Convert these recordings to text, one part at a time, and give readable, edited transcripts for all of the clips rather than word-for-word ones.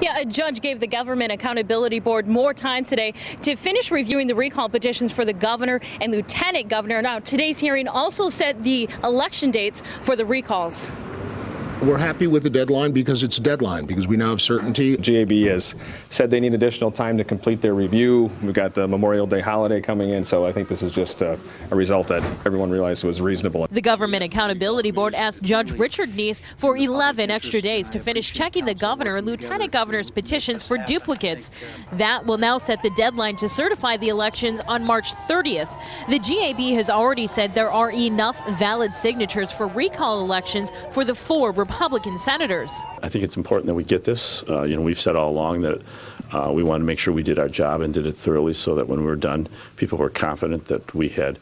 Yeah, a judge gave the Government Accountability Board more time today to finish reviewing the recall petitions for the governor and lieutenant governor. Now, today's hearing also set the election dates for the recalls. We're happy with the deadline because it's a deadline, because we now have certainty. GAB has said they need additional time to complete their review. We've got the Memorial Day holiday coming in, so I think this is just a result that everyone realized was reasonable. The Government Accountability Board asked Judge Richard Neese for 11 extra days to finish checking the governor and lieutenant governor's petitions for duplicates. That will now set the deadline to certify the elections on March 30th. The GAB has already said there are enough valid signatures for recall elections for the 4 Republican senators. I think it's important that we get this. We've said all along that we want to make sure we did our job and did it thoroughly so that when we were done, people were confident that we had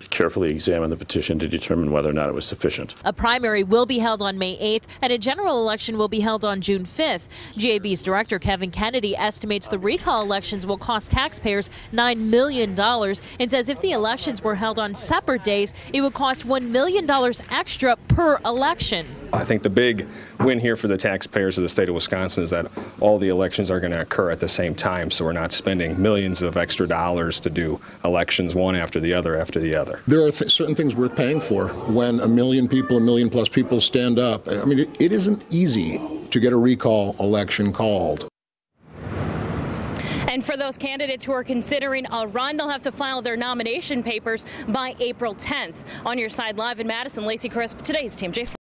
carefully examined the petition to determine whether or not it was sufficient. A primary will be held on May 8th and a general election will be held on June 5th. GAB's director Kevin Kennedy estimates the recall elections will cost taxpayers $9 million and says if the elections were held on separate days, it would cost $1 million extra per election. I think the big win here for the taxpayers of the state of Wisconsin is that all the elections are going to occur at the same time, so we're not spending millions of extra dollars to do elections one after the other after the other. There are certain things worth paying for when a million plus people stand up. I mean, it isn't easy to get a recall election called. And for those candidates who are considering a run, they'll have to file their nomination papers by April 10th. On your side live in Madison, Lacey Crisp, today's TMJ.